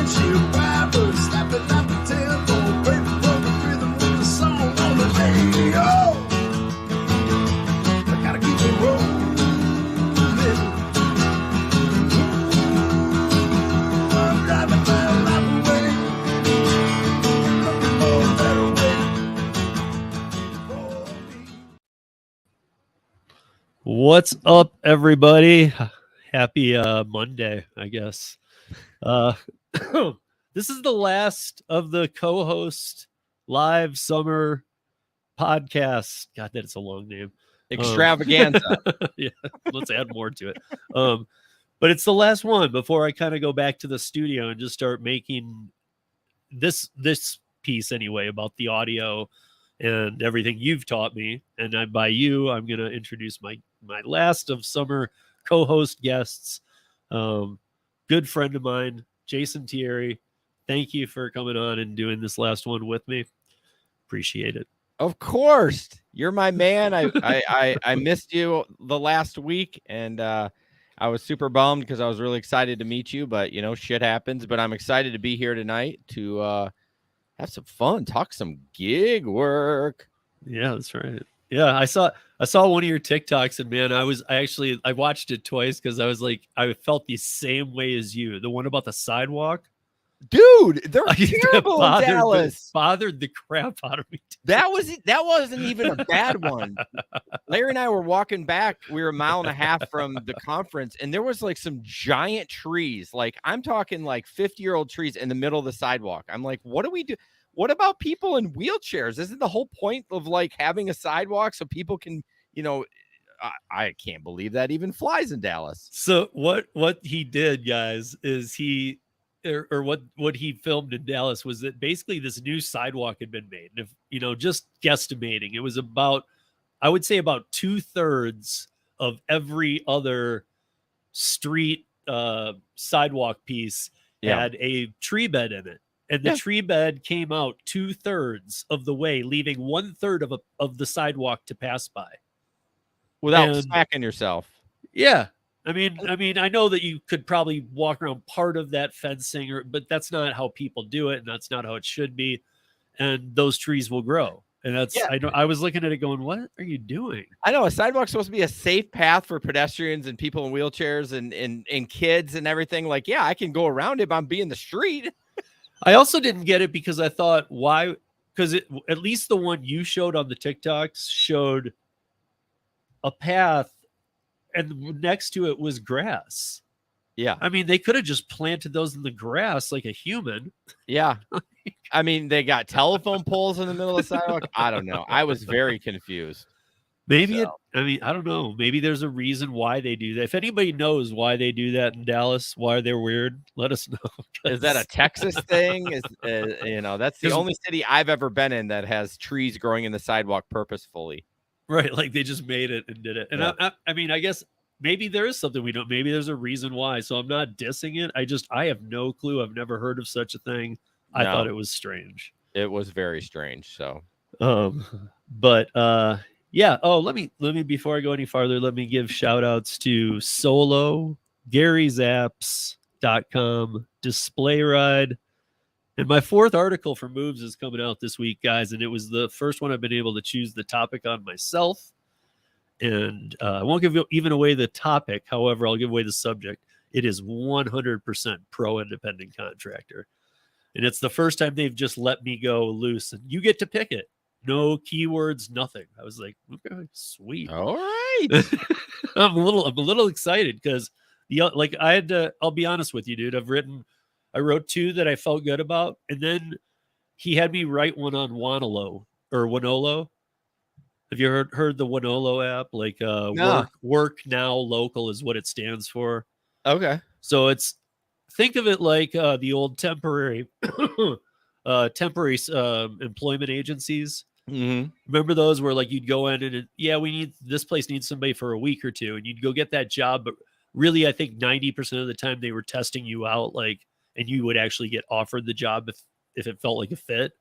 windshield wipers, snapping at the tempo, baby, for the rhythm with the song on the radio. I gotta keep it rolling. I'm driving my life away, looking for a better way for me. What's up, everybody? Happy Monday, I guess. This is the last of the co-host live summer podcast. God, that is a long name. Extravaganza. Yeah, let's add more to it. But it's the last one before I kind of go back to the studio and just start making this piece anyway about the audio and everything you've taught me. And by you, I'm going to introduce my last of summer co-host guests. Good friend of mine, Jason Tieri. Thank you for coming on and doing this last one with me. Appreciate it. Of course. You're my man. I missed you the last week, and I was super bummed because I was really excited to meet you, but shit happens. But I'm excited to be here tonight to have some fun, talk some gig work. Yeah, that's right. Yeah, I saw one of your TikToks, and man, I watched it twice because I was like, I felt the same way as you. The one about the sidewalk. Dude, they're terrible in Dallas. Bothered the crap out of me. That wasn't even a bad one. Larry and I were walking back. We were a mile and a half from the conference, and there was like some giant trees. Like I'm talking like 50-year-old trees in the middle of the sidewalk. I'm like, what do we do? What about people in wheelchairs? Isn't the whole point of like having a sidewalk so people can, I can't believe that even flies in Dallas. So what he did, guys, is what he filmed in Dallas was that basically this new sidewalk had been made. And if, just guesstimating, it was I would say about 2/3 of every other street sidewalk piece had a tree bed in it. And the tree bed came out 2/3 of the way, leaving 1/3 of the sidewalk to pass by. Without smacking yourself. Yeah. I mean, I know that you could probably walk around part of that fencing, but that's not how people do it, and that's not how it should be. And those trees will grow. And I was looking at it going, what are you doing? I know a sidewalk's supposed to be a safe path for pedestrians and people in wheelchairs and kids and everything. Like, yeah, I can go around it, but I'm being the street. I also didn't get it because I thought, why? Because at least the one you showed on the TikToks showed a path, and next to it was grass. Yeah. I mean, they could have just planted those in the grass like a human. Yeah. I mean, they got telephone poles in the middle of the sidewalk. I don't know. I was very confused. Maybe I don't know. Maybe there's a reason why they do that. If anybody knows why they do that in Dallas, why they're weird, let us know. Is that a Texas thing? That's the only city I've ever been in that has trees growing in the sidewalk purposefully. Right, like they just made it and did it. And I mean, I guess maybe there is something we don't. Maybe there's a reason why. So I'm not dissing it. I have no clue. I've never heard of such a thing. I thought it was strange. It was very strange. So, yeah. Oh, let me before I go any farther, let me give shout outs to Solo, GaryZapps.com, Display Ride. And my 4th article for Moves is coming out this week, guys. And it was the first one I've been able to choose the topic on myself. And I won't give even away the topic. However, I'll give away the subject. It is 100% pro independent contractor. And it's the first time they've just let me go loose. And you get to pick it. No keywords, nothing. I was like, okay, sweet. All right. I'm a little excited because I'll be honest with you, dude. I wrote 2 that I felt good about, and then he had me write one on W.o.N.o.L.o or W.o.N.o.L.o. Have you heard the W.o.N.o.L.o app? Like No. work now local is what it stands for. Okay. So think of it like the old temporary employment agencies. Mm-hmm. Remember those where like you'd go in and this place needs somebody for a week or 2, and you'd go get that job, but really I think 90% of the time they were testing you out, and you would actually get offered the job if it felt like a fit.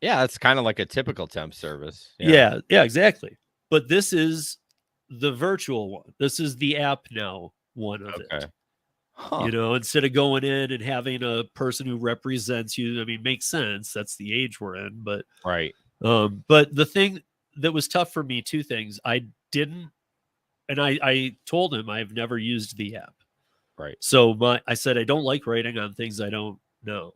Yeah, it's kind of like a typical temp service. Yeah, exactly. But this is the virtual one. This is the app now one of it. Huh. instead of going in and having a person who represents you. I mean, makes sense. That's the age we're in. But Right. but the thing that was tough for me, two things. I didn't, and I told him I've never used the app. Right. So I said I don't like writing on things I don't know.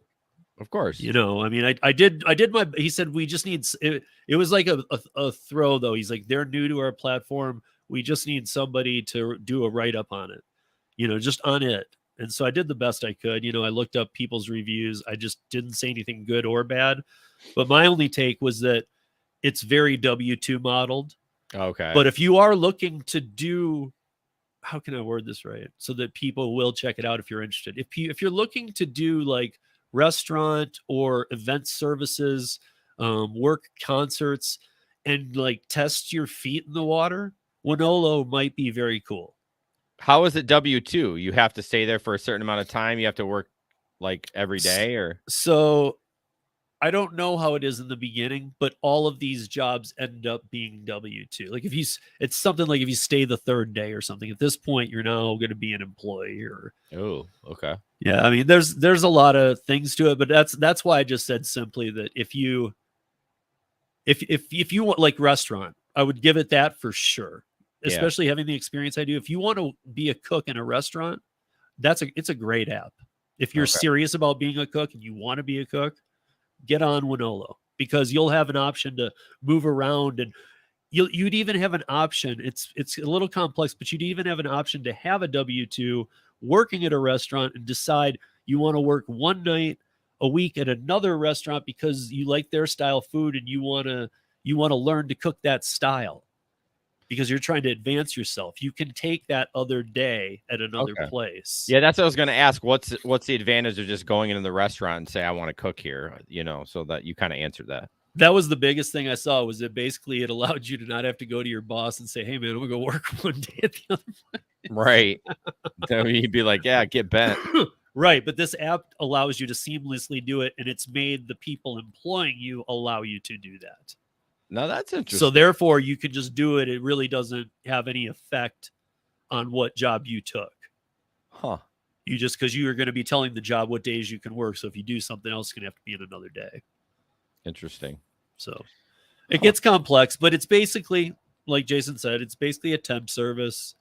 Of course. I mean, I did my. He said we just need. It was like a throw though. He's like, they're new to our platform. We just need somebody to do a write up on it. Just on it. And so I did the best I could. I looked up people's reviews. I just didn't say anything good or bad. But my only take was that it's very W-2 modeled. Okay. But if you are looking to do, how can I word this right so that people will check it out if you're interested? If you're looking to do like restaurant or event services, work concerts, and like test your feet in the water, W.o.N.o.L.o might be very cool. How is it W-2? You have to stay there for a certain amount of time. You have to work like every day, or so. I don't know how it is in the beginning, but all of these jobs end up being W-2. Like it's something like if you stay the third day or something. At this point, you're now going to be an employee. Or okay. Yeah, I mean, there's a lot of things to it, but that's why I just said simply that if you want like restaurant, I would give it that for sure. Especially having the experience I do. If you want to be a cook in a restaurant, it's a great app. If you're serious about being a cook and you want to be a cook, get on W.o.N.o.L.o because you'll have an option to move around, and you'd even have an option. It's a little complex, but you'd even have an option to have a W-2 working at a restaurant and decide you want to work one night a week at another restaurant because you like their style food and you want to learn to cook that style because you're trying to advance yourself. You can take that other day at another place. Yeah, that's what I was going to ask. What's the advantage of just going into the restaurant and say, I want to cook here, so that you kind of answered that. That was the biggest thing I saw, was that basically it allowed you to not have to go to your boss and say, hey, man, I'm going to go work one day at the other place. Right. So you'd be like, yeah, get bent. Right. But this app allows you to seamlessly do it, and it's made the people employing you allow you to do that. No, that's interesting. So therefore, you can just do it. It really doesn't have any effect on what job you took. Huh. You just, because you are going to be telling the job what days you can work. So if you do something else, it's going to have to be in another day. Interesting. So it gets complex, but it's basically, like Jason said, it's basically a temp service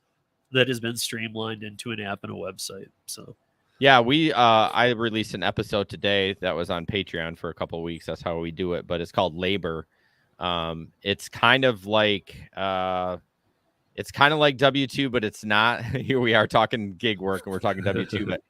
that has been streamlined into an app and a website. So yeah, I released an episode today that was on Patreon for a couple of weeks. That's how we do it, but it's called Labor. It's kind of like W-2, but it's not. Here we are talking gig work and we're talking W-2, but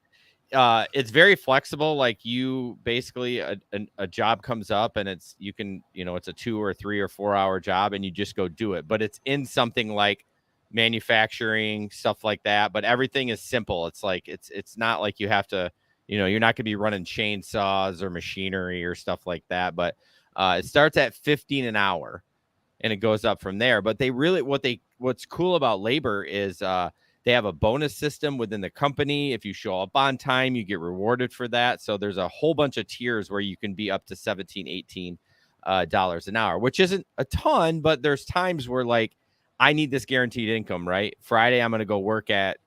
it's very flexible. Like you basically a job comes up and it's a 2 or 3 or 4 hour job and you just go do it, but it's in something like manufacturing, stuff like that. But everything is simple. It's like, it's not like you have to, you're not going to be running chainsaws or machinery or stuff like that. But it starts at $15 an hour and it goes up from there. But they really, what's cool about Labor is they have a bonus system within the company. If you show up on time, you get rewarded for that. So there's a whole bunch of tiers where you can be up to $17, $18 an hour, which isn't a ton, but there's times where like, I need this guaranteed income, right? Friday, I'm going to go work at,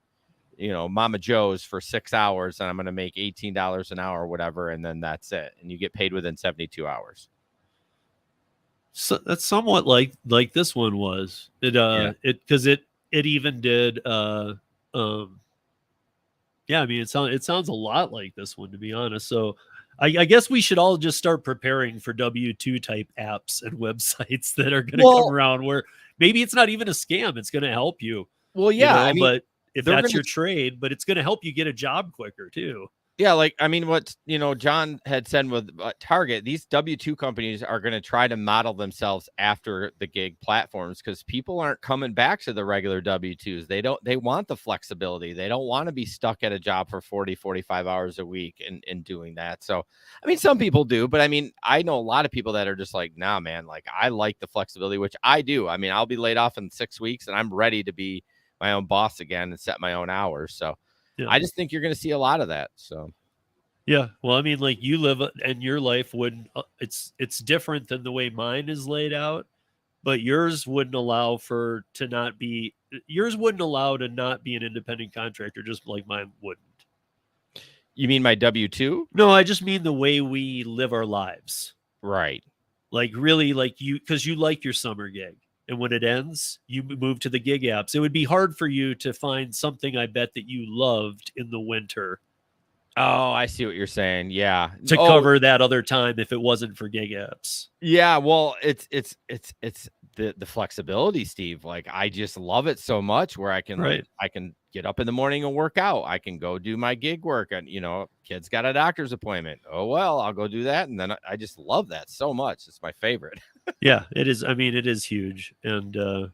Mama Joe's for 6 hours and I'm going to make $18 an hour or whatever. And then that's it. And you get paid within 72 hours. So that's somewhat like this one was. Because it even did yeah, I mean, it sounds a lot like this one, to be honest. So I guess we should all just start preparing for W-2 type apps and websites that are going to come around where maybe it's not even a scam. It's going to help you. Well, yeah, I mean, but if that's your trade, but it's going to help you get a job quicker too. Yeah, like, I mean, what, John had said with Target, these W-2 companies are going to try to model themselves after the gig platforms because people aren't coming back to the regular W-2s. They want the flexibility. They don't want to be stuck at a job for 40, 45 hours a week and doing that. So, I mean, some people do, but I mean, I know a lot of people that are just like, nah, man, like I like the flexibility, which I do. I mean, I'll be laid off in 6 weeks and I'm ready to be my own boss again and set my own hours. So, yeah. I just think you're going to see a lot of that. So, yeah, well, I mean, like you live and your life wouldn't. It's different than the way mine is laid out, but yours wouldn't allow to not be an independent contractor, just like mine wouldn't. You mean my W-2? No, I just mean the way we live our lives. Right. Like really, like because you like your summer gig, and when it ends, you move to the gig apps. It would be hard for you to find something, I bet, that you loved in the winter Oh, I see what you're saying. Yeah. to cover that other time if it wasn't for gig apps. Yeah, well, it's the flexibility, Steve. Like I just love it so much where I can Right. I can get up in the morning and work out. I can go do my gig work, and kid's got a doctor's appointment. Oh well, I'll go do that, and then I just love that so much. It's my favorite. Yeah, it is. I mean, it is huge. And I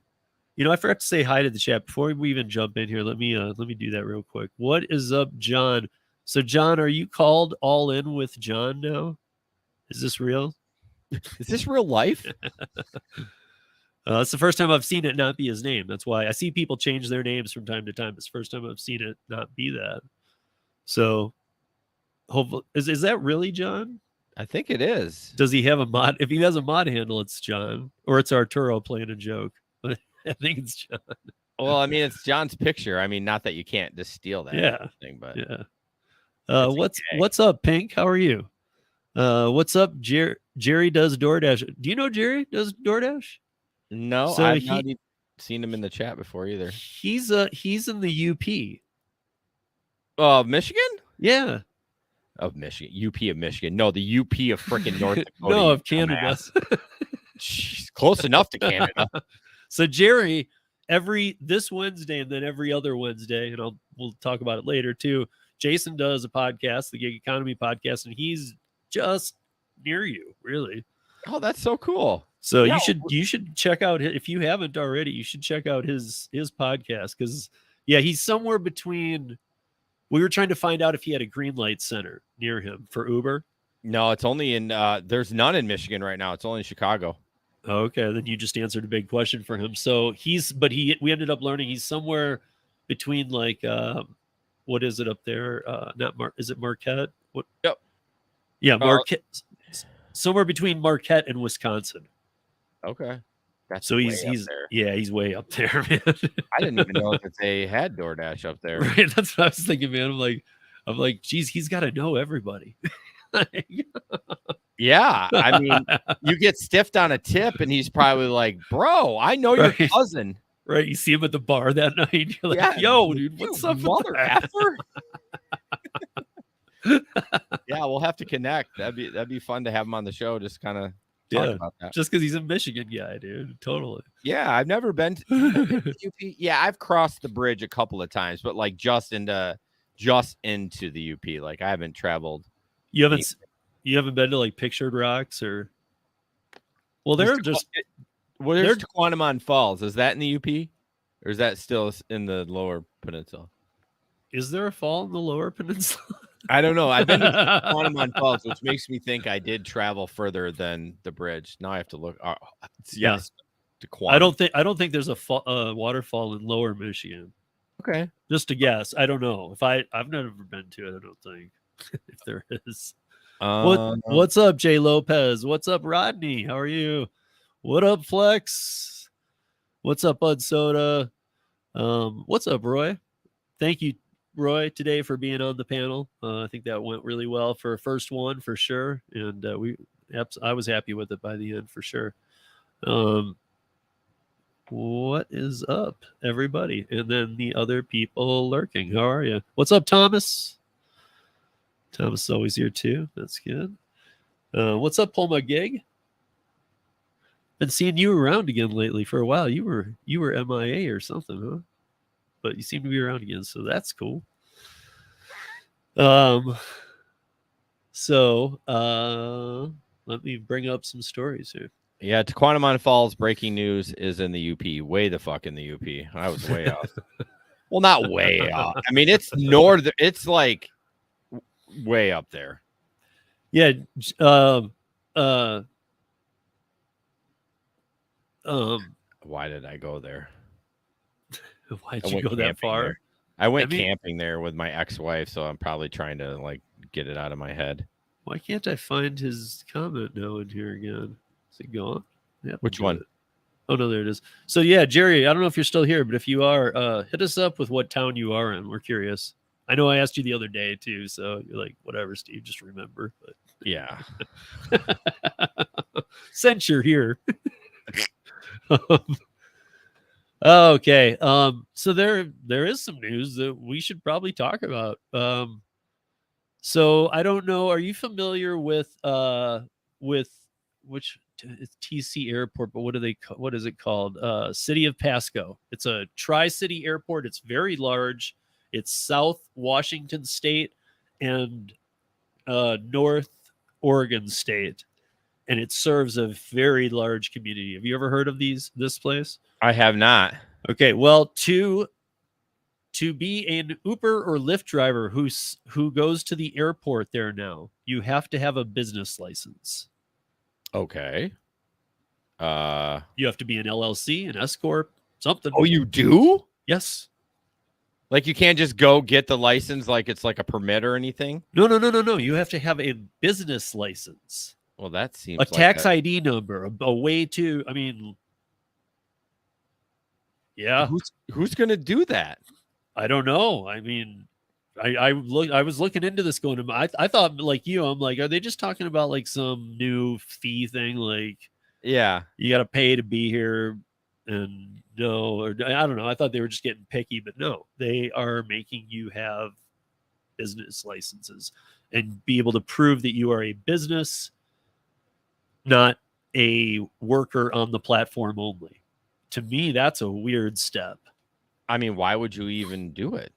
forgot to say hi to the chat before we even jump in here. Let me do that real quick. What is up, John? So, John, are you called All In with John now? Is this real? Is this real life? It's the first time I've seen it not be his name. That's why I see people change their names from time to time. It's the first time I've seen it not be that. So, hopefully, is that really John? I think it is. Does he have a mod? If he has a mod handle, it's John, or it's Arturo playing a joke. But I think it's John. Well, I mean, it's John's picture. I mean, not that you can't just steal that. Yeah. Thing, but Yeah. What's up, Pink? How are you? What's up, Jerry does DoorDash. Do you know Jerry does DoorDash? No, So I've not even seen him in the chat before either. He's in the UP. Of Michigan? Yeah. Of Michigan. UP of Michigan. No, the UP of freaking North Dakota. No, of Canada. Jeez, close enough to Canada. So Jerry, this Wednesday and then every other Wednesday, and we'll talk about it later too. Jason does a podcast, the Gig Economy podcast, and he's just near you, really. Oh, that's so cool. So you should check out, if you haven't already, you should check out his podcast because he's somewhere between. We were trying to find out if he had a green light center near him for Uber. No, it's only in there's none in Michigan right now. It's only in Chicago. Okay, then you just answered a big question for him. So we ended up learning he's somewhere between like what is it up there? Is it Marquette? What? Yep. Yeah, Marquette. Somewhere between Marquette and Wisconsin. Okay. So he's he's way up there, man. I didn't even know that they had DoorDash up there. Right, that's what I was thinking, man. I'm like, geez, he's got to know everybody. Yeah, I mean, you get stiffed on a tip, and he's probably like, "Bro, I know your cousin." Right, you see him at the bar that night. You're like, "Yo, dude, what's up, mother effer?" Yeah, we'll have to connect. That'd be fun to have him on the show. Just kind of talk about that. Just because he's a Michigan guy, dude. Totally. Yeah, I've never been to UP. Yeah, I've crossed the bridge a couple of times, but like just into the UP. Like I haven't traveled. You haven't been to like Pictured Rocks or? Well, they're Tequanimon Falls. Is that in the UP, or is that still in the Lower Peninsula? Is there a fall in the Lower Peninsula? I don't know. I've been to Tequanimon Falls, which makes me think I did travel further than the bridge. Now I have to look. Yes, I don't think there's a waterfall in Lower Michigan. Okay, just a guess. I don't know. I've never been to it. I don't think if there is. What's up, Jay Lopez? What's up, Rodney? How are you? What up, Flex? What's up, Bud Soda? What's up, Roy? Thank you, Roy, today for being on the panel. I think that went really well for a first one for sure, and I was happy with it by the end for sure. What is up, everybody? And then the other people lurking. How are you? What's up, Thomas? Thomas is always here too. That's good. What's up, Pull My Gig? Been seeing you around again lately for a while. You were MIA or something, huh? But you seem to be around again, so that's cool. So let me bring up some stories here. Yeah, Tequanimon Falls breaking news is in the UP. Way the fuck in the UP. I was way off. Well, not way off. I mean, it's northern. It's like way up there. Yeah. Why did I go there? Why'd you go that far? There. I went camping there with my ex-wife, so I'm probably trying to like get it out of my head. Why can't I find his comment now in here again? Is it gone? Yeah. Which one? Oh no, there it is. So yeah, Jerry, I don't know if you're still here, but if you are, hit us up with what town you are in. We're curious. I know I asked you the other day too, so you're like, whatever, Steve, just remember. But Yeah. since you're here. Okay. So there is some news that we should probably talk about. So I don't know. Are you familiar with which it's TC Airport, but what is it called? City of Pasco. It's a tri-city airport. It's very large. It's South Washington State and North Oregon State, and it serves a very large community. Have you ever heard of this place? I have not. Okay, well, to be an Uber or Lyft driver who goes to the airport there now, you have to have a business license. Okay. You have to be an LLC, an S corp, something. Oh, you do? Yes. Like you can't just go get the license like it's like a permit or anything? No. You have to have a business license. Well, that seems A like tax ID number, a way to, I mean, yeah. Who's going to do that? I don't know. I mean, I was looking into this going to, I thought like you, I'm like, are they just talking about like some new fee thing? Like, Yeah. you got to pay to be here, and no, or I don't know. I thought they were just getting picky, but no, they are making you have business licenses and be able to prove that you are a business, not a worker on the platform only. To me, that's a weird step. I mean, why would you even do it?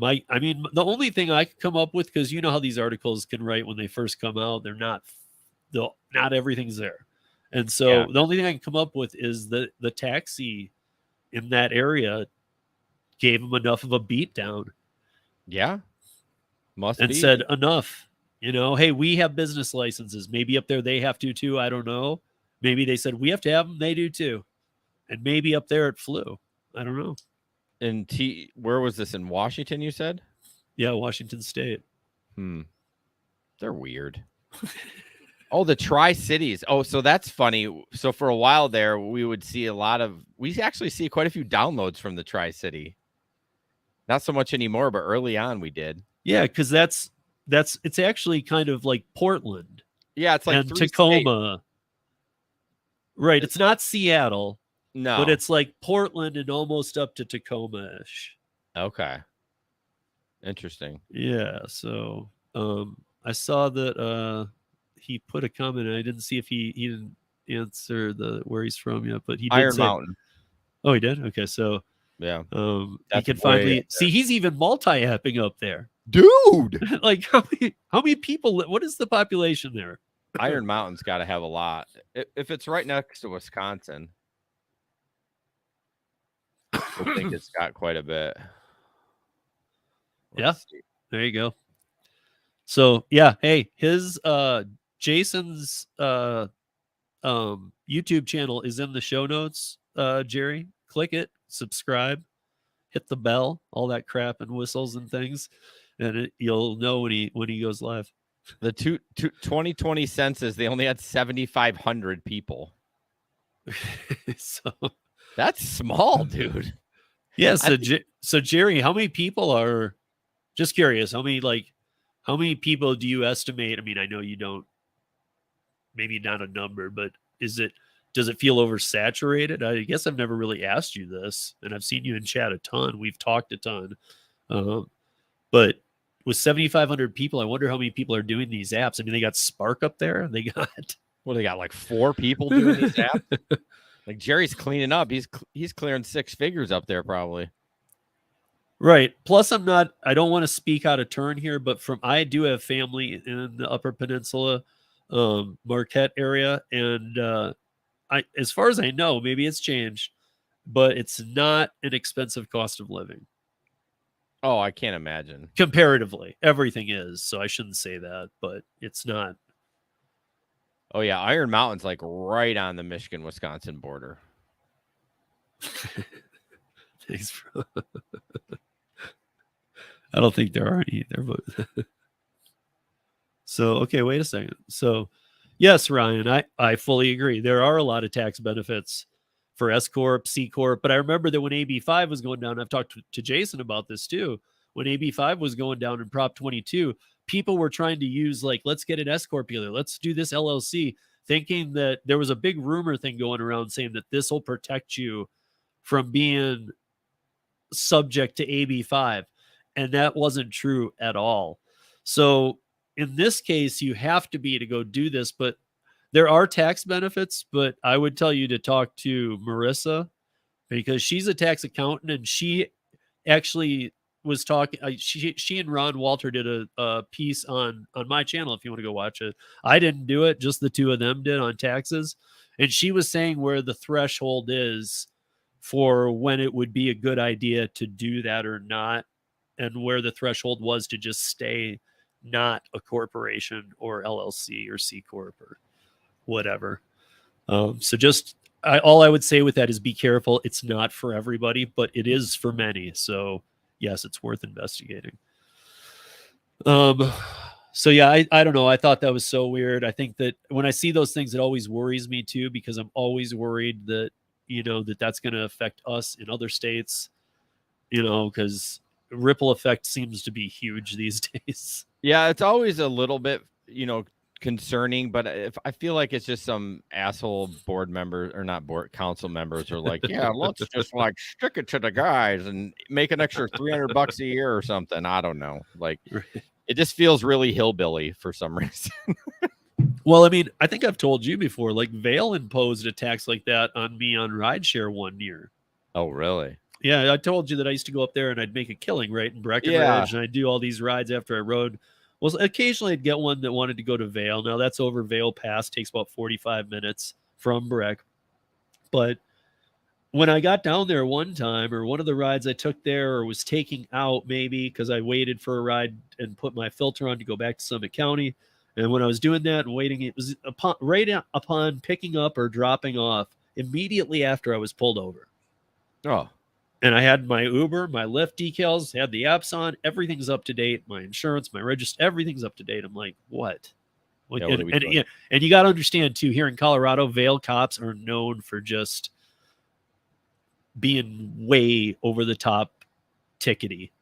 I mean, the only thing I could come up with, because you know how these articles can write when they first come out, not everything's there. And so the only thing I can come up with is that the taxi in that area gave him enough of a beat down. Yeah. And said, enough. You know, hey, we have business licenses. Maybe up there they have to too. I don't know. Maybe they said we have to have them. They do too. And maybe up there it flew. I don't know. And where was this, in Washington, you said? Yeah, Washington State. They're weird. Oh, the Tri-Cities. Oh, so that's funny. So for a while there, we actually see quite a few downloads from the Tri-City. Not so much anymore, but early on we did. Yeah, because it's actually kind of like Portland. Yeah, it's like and Tacoma. States. Right. It's not Seattle. No. But it's like Portland and almost up to Tacoma-ish. Okay. Interesting. Yeah. So I saw that he put a comment, and I didn't see if he didn't answer where he's from yet, but he did Iron Mountain. Oh, he did? Okay. So yeah. He can finally see he's even multi-apping up there. Dude. Like how many people, what is the population there? Iron Mountain's got to have a lot. If it's right next to Wisconsin, I think it's got quite a bit. Let's see. There you go. So yeah, hey, his Jason's YouTube channel is in the show notes. Jerry, click it, subscribe, hit the bell, all that crap and whistles and things, and you'll know when he goes live. The 2020 census, they only had 7,500 people. So that's small, dude. Yeah. So Jerry, how many people are, just curious, how many people do you estimate? I mean, I know you don't, maybe not a number, but does it feel oversaturated? I guess I've never really asked you this, and I've seen you in chat a ton. We've talked a ton. But with 7,500 people, I wonder how many people are doing these apps. I mean, they got Spark up there. They got like 4 people doing these apps. Like Jerry's cleaning up. He's clearing 6 figures up there probably. Right. Plus, I don't want to speak out of turn here, but I do have family in the Upper Peninsula, Marquette area, and as far as I know, maybe it's changed, but it's not an expensive cost of living. Oh, I can't imagine. Comparatively, everything is, so I shouldn't say that, but it's not. Oh yeah, Iron Mountain's like right on the Michigan-Wisconsin border. Thanks for I don't think there are any either, but so okay, wait a second. So yes, Ryan, I fully agree. There are a lot of tax benefits for S Corp, C Corp, but I remember that when AB5 was going down, I've talked to Jason about this too. when AB5 was going down in Prop 22, people were trying to use like, let's get an S corp dealer, let's do this LLC, thinking that there was a big rumor thing going around saying that this will protect you from being subject to AB5, and that wasn't true at all. So in this case, you have to be to go do this, but there are tax benefits. But I would tell you to talk to Marissa, because she's a tax accountant, and she actually was talking. She and Ron Walter did a piece on my channel. If you want to go watch it, I didn't do it; just the two of them did on taxes. And she was saying where the threshold is for when it would be a good idea to do that or not, and where the threshold was to just stay not a corporation or LLC or C corp or whatever. So just all I would say with that is be careful. It's not for everybody, but it is for many. So yes, it's worth investigating. So yeah, I don't know. I thought that was so weird. I think that when I see those things, it always worries me too, because I'm always worried that, that's going to affect us in other states, because ripple effect seems to be huge these days. Yeah, it's always a little bit, concerning, but if I feel like it's just some asshole board members, or not board council members, are like, yeah, let's just like stick it to the guys and make an extra $300 a year or something. I don't know. Like, it just feels really hillbilly for some reason. Well, I mean, I think I've told you before, like Vail imposed a tax like that on me on Rideshare one year. Oh, really? Yeah, I told you that I used to go up there and I'd make a killing, right, in Breckenridge, and I'd do all these rides after I rode. Well, occasionally I'd get one that wanted to go to Vail. Now that's over Vail Pass, takes about 45 minutes from Breck. But when I got down there one time, or one of the rides I took there, or was taking out maybe because I waited for a ride and put my filter on to go back to Summit County. And when I was doing that and waiting, it was upon picking up or dropping off immediately after I was pulled over. Oh. And I had my Uber, my Lyft decals, had the apps on. Everything's up to date. My insurance, my register, everything's up to date. I'm like, what? Yeah, and you got to understand, too, here in Colorado, Vail cops are known for just being way over the top tickety.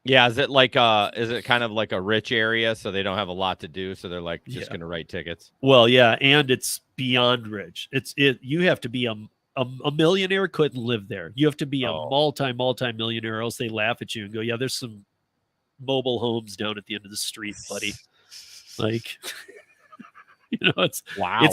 Yeah, is it kind of like a rich area, so they don't have a lot to do, so they're like just going to write tickets? Well, yeah, and it's beyond rich. You have to be a millionaire couldn't live there. You have to be a multi-millionaire, else they laugh at you and go, yeah, there's some mobile homes down at the end of the street, buddy. Like, it's wow.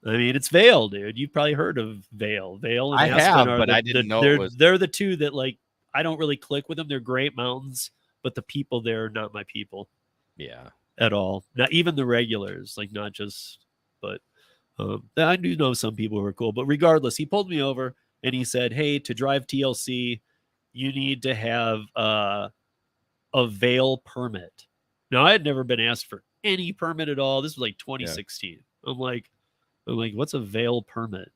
I mean, it's Vail, dude. You've probably heard of Vail. Vail and Aspen but I didn't know they're the two that, like, I don't really click with them. They're great mountains, but the people there are not my people. Yeah. At all. Not even the regulars, like, not just, but I do know some people who are cool. But regardless, he pulled me over and he said, hey, to drive TLC, you need to have a Vail permit. Now, I had never been asked for any permit at all. This was like 2016. Yeah. I'm like, what's a Vail permit?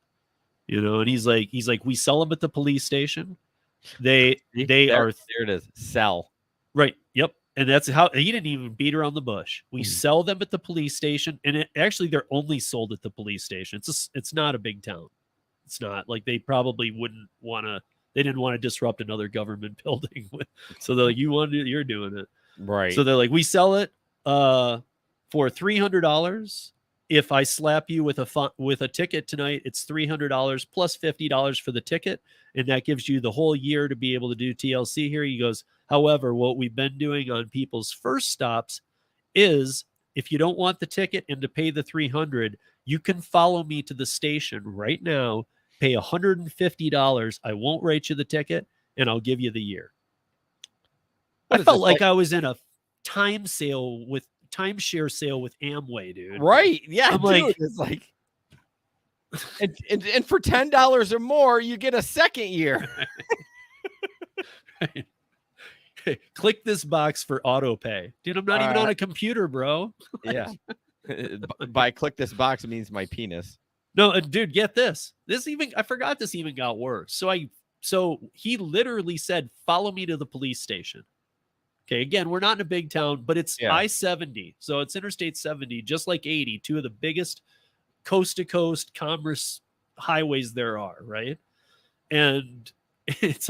And he's like, we sell them at the police station. They are there it is. Sell. Right. Yep. And that's how he didn't even beat around the bush. We sell them at the police station, and they're only sold at the police station. It's not a big town. It's not like they probably wouldn't want to. They didn't want to disrupt another government building. So they're like, you're doing it. Right. So they're like, we sell it for $300. If I slap you with a ticket tonight, it's $300 plus $50 for the ticket. And that gives you the whole year to be able to do TLC here. He goes, however, what we've been doing on people's first stops is, if you don't want the ticket and to pay the $300, you can follow me to the station right now, pay $150. I won't write you the ticket, and I'll give you the year. I felt like I was in a timeshare sale with Amway, dude. Right. Yeah. I'm like, it's like, and for $10 or more, you get a second year. Right. Hey, click this box for auto pay. Dude, I'm not even on a computer, bro. Yeah. By click this box, it means my penis. No, dude, get this. I forgot this even got worse. So he literally said, follow me to the police station. Okay, again, we're not in a big town, but it's I-70. So it's Interstate 70, just like 80, two of the biggest coast-to-coast commerce highways there are, right? And it's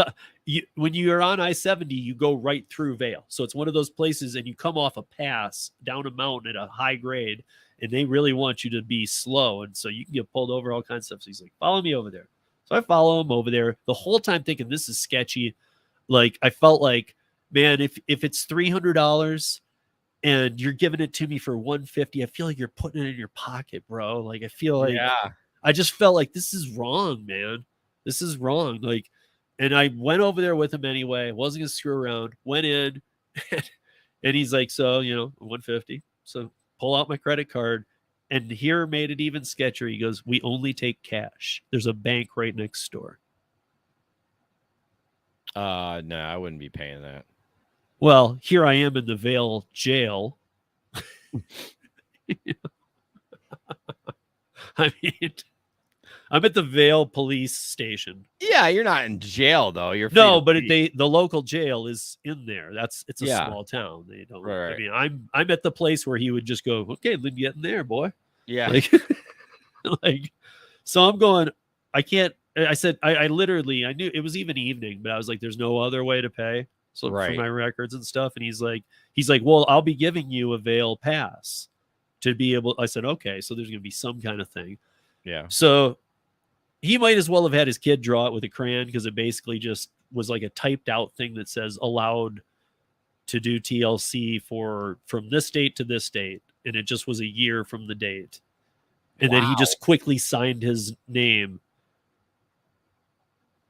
when you're on I-70, you go right through Vail. So it's one of those places, and you come off a pass down a mountain at a high grade, and they really want you to be slow. And so you can get pulled over, all kinds of stuff. So he's like, follow me over there. So I follow him over there the whole time thinking this is sketchy. Like, I felt like, man, if it's $300 and you're giving it to me for $150, I feel like you're putting it in your pocket, bro. Like, I feel like, I just felt like this is wrong, man. This is wrong. Like, and I went over there with him anyway. Wasn't gonna screw around. Went in, and he's like, so, $150. So pull out my credit card. And here made it even sketchier. He goes, we only take cash. There's a bank right next door. No, I wouldn't be paying that. Well, here I am in the Vail jail. I mean, I'm at the Vail police station. Yeah, you're not in jail though. You're but the local jail is in there. It's a small town. They don't. Right. I mean, I'm at the place where he would just go, okay, then get in there, boy. Yeah. So I'm going. I can't. I said I literally I knew it was even evening, but I was like, there's no other way to pay. So for my records and stuff, and he's like, well, I'll be giving you a Vail pass to be able. I said, okay, so there's gonna be some kind of thing. Yeah. So he might as well have had his kid draw it with a crayon, because it basically just was like a typed out thing that says allowed to do TLC from this date to this date. And it just was a year from the date. And then he just quickly signed his name.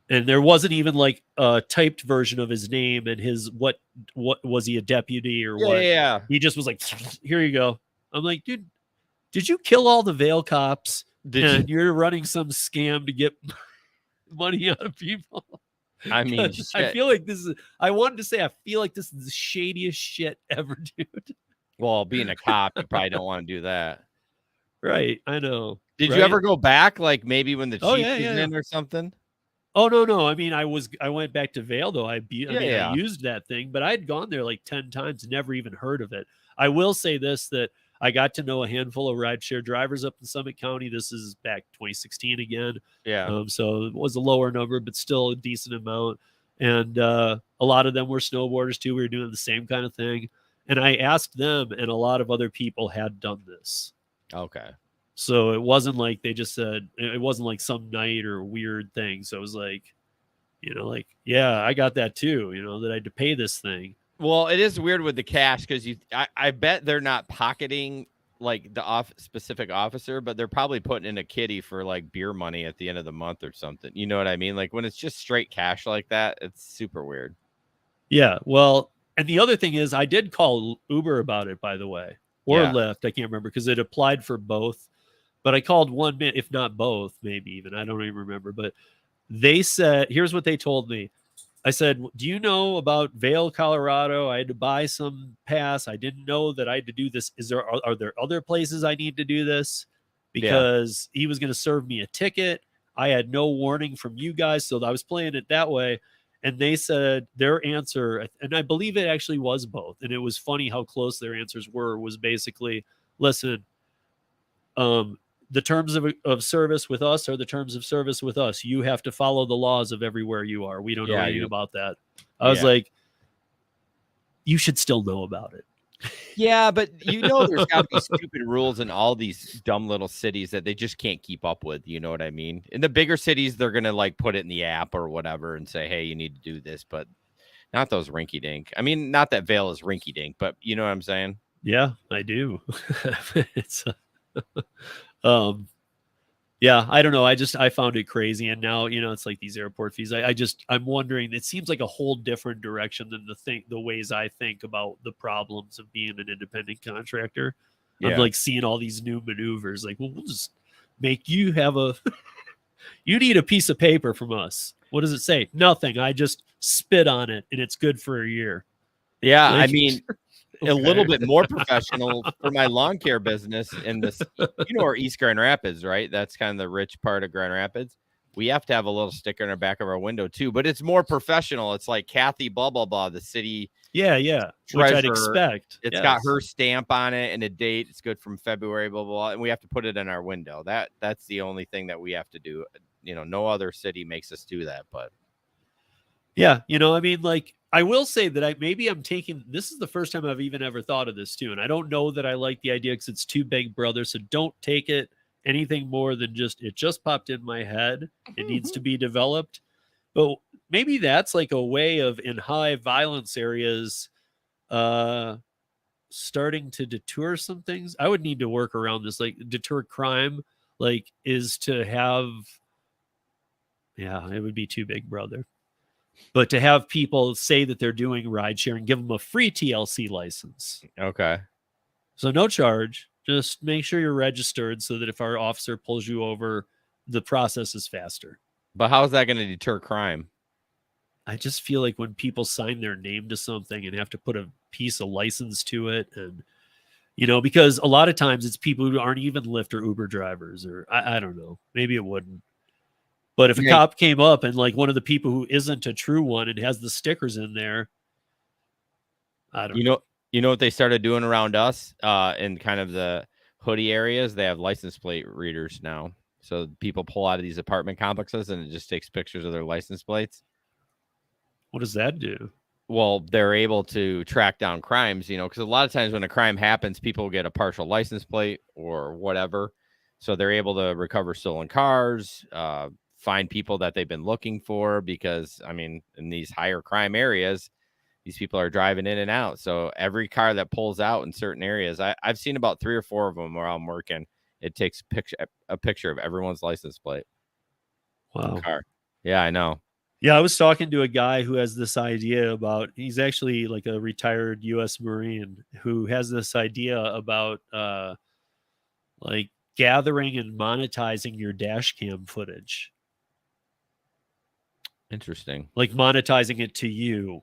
And there wasn't even like a typed version of his name and his, what was he, a deputy or what? Yeah. He just was like, here you go. I'm like, dude, did you kill all the Vail cops? You're running some scam to get money out of people? I mean, I feel like I wanted to say, I feel like this is the shadiest shit ever, dude. Well, being a cop, you probably don't want to do that. Right. I know. Did you ever go back? Like maybe when the chief was in or something? Oh, no. I mean, I went back to Vail though. I used that thing, but I'd gone there like 10 times, never even heard of it. I will say this, that I got to know a handful of rideshare drivers up in Summit County. This is back 2016 again. Yeah. So it was a lower number, but still a decent amount. And a lot of them were snowboarders too. We were doing the same kind of thing. And I asked them, and a lot of other people had done this. Okay. So it wasn't like they just said, it wasn't like some night or weird thing. So it was like, yeah, I got that too, that I had to pay this thing. Well, it is weird with the cash, because I bet they're not pocketing like the specific officer, but they're probably putting in a kitty for like beer money at the end of the month or something. You know what I mean? Like when it's just straight cash like that, it's super weird. Yeah. Well, and the other thing is, I did call Uber about it, by the way, or Lyft. I can't remember, because it applied for both. But I called one, if not both, maybe even. I don't even remember. But they said, here's what they told me. I said, do you know about Vail, Colorado? I had to buy some pass. I didn't know that I had to do this. Are there other places I need to do this? Because he was going to serve me a ticket. I had no warning from you guys, so I was playing it that way. And they said their answer, and I believe it actually was both. And it was funny how close their answers were, was basically, listen, the terms of service with us are the terms of service with us. You have to follow the laws of everywhere you are. We don't know anything about that. I was like, you should still know about it. Yeah, but there's got to be stupid rules in all these dumb little cities that they just can't keep up with. You know what I mean? In the bigger cities, they're going to like put it in the app or whatever and say, hey, you need to do this, but not those rinky dink. I mean, not that Vail is rinky dink, but you know what I'm saying? Yeah, I do. It's yeah, I don't know. I found it crazy. And now, it's like these airport fees. I'm wondering, it seems like a whole different direction than the ways I think about the problems of being an independent contractor. Yeah. I'm like seeing all these new maneuvers. Like, well, we'll just make you have you need a piece of paper from us. What does it say? Nothing. I just spit on it and it's good for a year. Yeah. I mean, okay. A little bit more professional for my lawn care business in this, where East Grand Rapids, right? That's kind of the rich part of Grand Rapids. We have to have a little sticker in the back of our window too, but it's more professional. It's like Kathy, blah, blah, blah, the city. Yeah. Treasurer. Which I'd expect. It's got her stamp on it and a date. It's good from February, blah, blah, blah. And we have to put it in our window. That's the only thing that we have to do. No other city makes us do that, but. Yeah, I mean, like, I will say that I'm taking this is the first time I've even ever thought of this too, and I don't know that I like the idea because it's too big brother. So don't take it anything more than it just popped in my head. It needs to be developed, but maybe that's like a way of in high violence areas, starting to deter some things. I would need to work around this, like deter crime, like is to have. Yeah, it would be too big brother. But to have people say that they're doing ride sharing, give them a free TLC license. Okay. So no charge. Just make sure you're registered so that if our officer pulls you over, the process is faster. But how is that going to deter crime? I just feel like when people sign their name to something and have to put a piece of license to it, and because a lot of times it's people who aren't even Lyft or Uber drivers, or I don't know, maybe it wouldn't. But if a cop came up and like one of the people who isn't a true one and has the stickers in there, I don't know. You know what they started doing around us in kind of the hoodie areas? They have license plate readers now. So people pull out of these apartment complexes and it just takes pictures of their license plates. What does that do? Well, they're able to track down crimes, because a lot of times when a crime happens, people get a partial license plate or whatever. So they're able to recover stolen cars, find people that they've been looking for, because, I mean, in these higher crime areas, these people are driving in and out. So every car that pulls out in certain areas, I've seen about 3 or 4 of them where I'm working. It takes a picture of everyone's license plate. Wow. Car. Yeah, I know. Yeah, I was talking to a guy who has this idea about, he's actually like a retired U.S. Marine who has this idea about like gathering and monetizing your dash cam footage. Interesting. Like monetizing it to you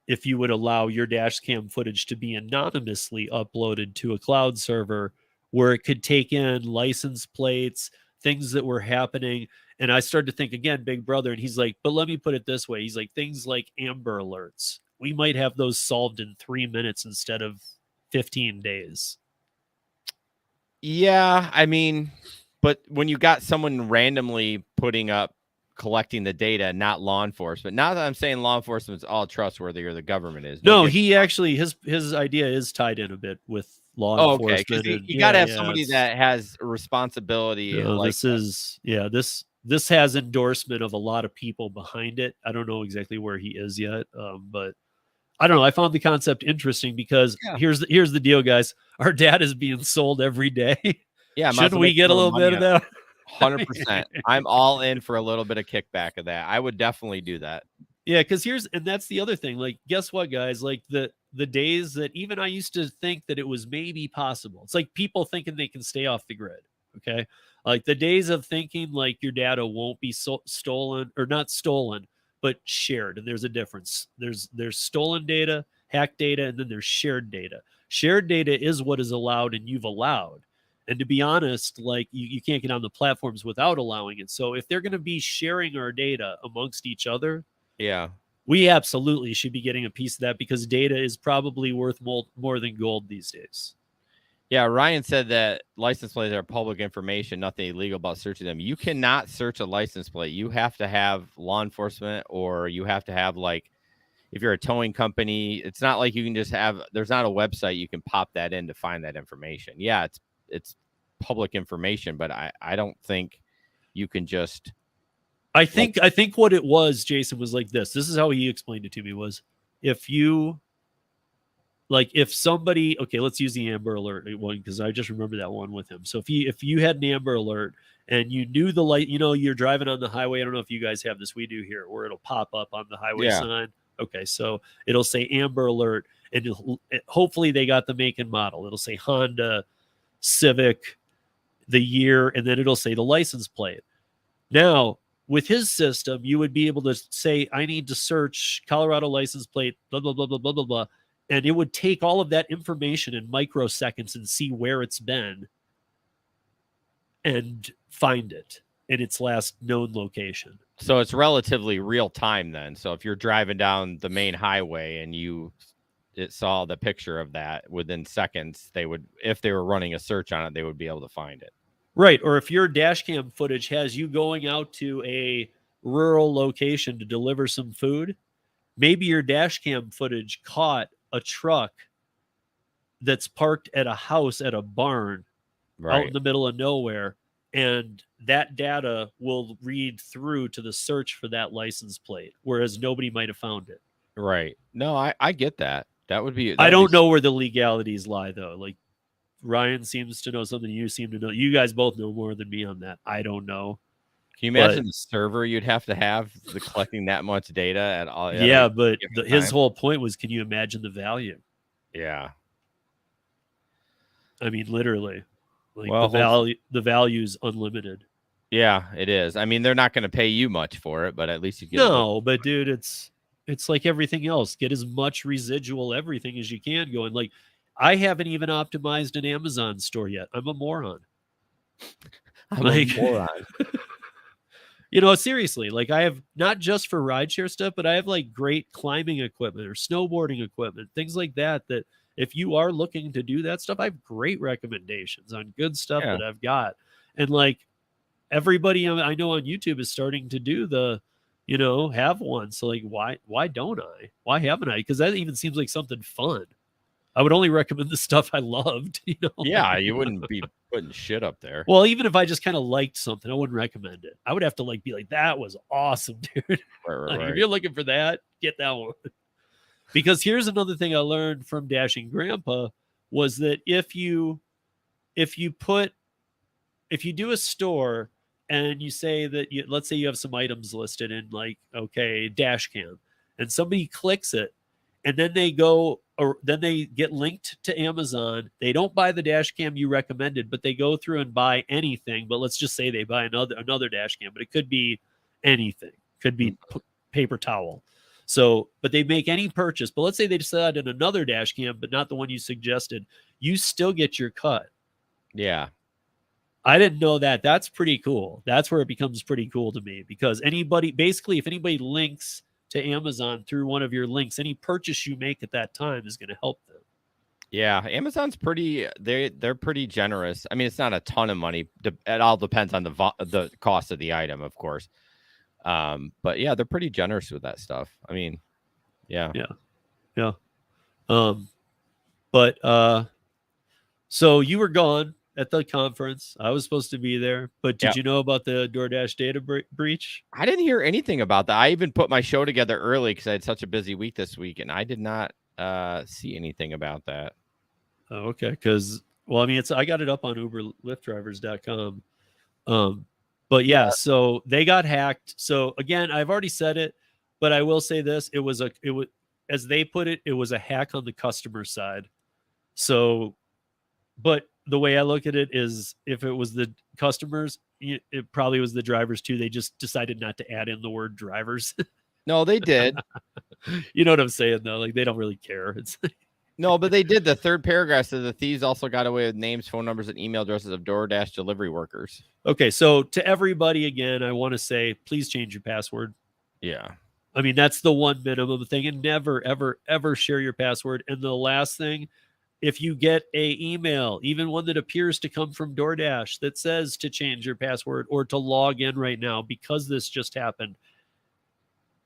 if you would allow your dash cam footage to be anonymously uploaded to a cloud server where it could take in license plates, things that were happening. And I started to think again, Big Brother, and he's like, but let me put it this way. He's like, things like Amber Alerts, we might have those solved in 3 minutes instead of 15 days. Yeah, I mean, but when you got someone randomly collecting the data, not law enforcement. Not that I'm saying law enforcement's all trustworthy or the government is. No, he actually, his idea is tied in a bit with law enforcement. Okay. You got to have somebody that has a responsibility. This has endorsement of a lot of people behind it. I don't know exactly where he is yet, but I don't know. I found the concept interesting because here's the deal, guys. Our data is being sold every day. Yeah, shouldn't we get a little bit of that? 100%. I'm all in for a little bit of kickback of that. I would definitely do that. Yeah, because that's the other thing. Like, guess what, guys? Like the days that even I used to think that it was maybe possible. It's like people thinking they can stay off the grid. Okay, like the days of thinking like your data won't be stolen, or not stolen, but shared. And there's a difference. There's stolen data, hacked data, and then there's shared data. Shared data is what is allowed, and you've allowed. And to be honest, like you can't get on the platforms without allowing it. So if they're going to be sharing our data amongst each other, we absolutely should be getting a piece of that, because data is probably worth more than gold these days. Yeah, Ryan said that license plates are public information, nothing illegal about searching them. You cannot search a license plate. You have to have law enforcement, or you have to have, like, if you're a towing company, it's not like you can just there's not a website you can pop that in to find that information. Yeah, it's public information, but I don't think you can just. I think what it was, Jason, was like this. This is how he explained it to me: was if somebody, okay, let's use the Amber Alert one, because I just remember that one with him. So if you had an Amber Alert and you knew the light, you're driving on the highway. I don't know if you guys have this. We do here, where it'll pop up on the highway sign. Okay, so it'll say Amber Alert, and hopefully they got the make and model. It'll say Honda Civic, the year, and then it'll say the license plate. Now, with his system, you would be able to say, I need to search Colorado license plate, blah, blah, blah, blah, blah, blah, blah. And it would take all of that information in microseconds and see where it's been and find it in its last known location. So it's relatively real time then. So if you're driving down the main highway and it saw the picture of that, within seconds, if they were running a search on it, they would be able to find it. Right. Or if your dash cam footage has you going out to a rural location to deliver some food, maybe your dash cam footage caught a truck that's parked at a house at a barn out in the middle of nowhere, and that data will read through to the search for that license plate, whereas nobody might have found it. Right. No, I get that. That would be. I don't know where the legalities lie, though. Like, Ryan seems to know something. You seem to know. You guys both know more than me on that. I don't know. Can you imagine the server you'd have to have collecting that much data at all? Yeah, but his whole point was, can you imagine the value? Yeah. I mean, literally, like well, the value's unlimited. Yeah, it is. I mean, they're not going to pay you much for it, but at least you get. No, but dude, it's like everything else. Get as much residual everything as you can going. Like, I haven't even optimized an Amazon store yet. I'm a moron. I'm a moron. You know, seriously, like, I have not just for rideshare stuff, but I have like great climbing equipment or snowboarding equipment, things like that, that if you are looking to do that stuff, I have great recommendations on good stuff that I've got. And like, everybody I know on YouTube is starting to do the, you know, have one. So like, why don't I? Why haven't I? Because that even seems like something fun. I would only recommend the stuff I loved, you know? Yeah, you wouldn't be putting shit up there. Well, even if I just kind of liked something, I wouldn't recommend it. I would have to like be like, that was awesome, dude. Right. If you're looking for that, get that one. Because here's another thing I learned from Dashing Grandpa was that if you do a store and you say that let's say you have some items listed in like, okay, Dashcam, and somebody clicks it, and then they get linked to Amazon. They don't buy the dash cam you recommended, but they go through and buy anything. But let's just say they buy another dash cam, but it could be anything. Could be paper towel. So, but they make any purchase. But let's say they decide on another dash cam, but not the one you suggested. You still get your cut. Yeah. I didn't know that. That's pretty cool. That's where it becomes pretty cool to me, because basically, if anybody links to Amazon through one of your links, any purchase you make at that time is going to help them. Yeah, Amazon's they're pretty generous. I mean, it's not a ton of money. It all depends on the cost of the item, of course. But yeah, they're pretty generous with that stuff. I mean, yeah. But so you were gone at the conference. I was supposed to be there, but did you know about the DoorDash data breach? I didn't hear anything about that. I even put my show together early because I had such a busy week this week, and I did not see anything about that. Oh, okay. Because, well, I mean, I got it up on UberLiftDrivers.com. But yeah, so they got hacked. So again, I've already said it, but I will say this: it was as they put it, it was a hack on the customer side. So, but the way I look at it is, if it was the customers, it probably was the drivers too. They just decided not to add in the word drivers. No, they did. You know what I'm saying, though? Like, they don't really care. It's no, but they did. The third paragraph says the thieves also got away with names, phone numbers, and email addresses of DoorDash delivery workers. Okay, so to everybody, again, I want to say, please change your password. Yeah. I mean, that's the one minimum thing, and never, ever, ever share your password. And the last thing, if you get a email, even one that appears to come from DoorDash that says to change your password or to log in right now, because this just happened,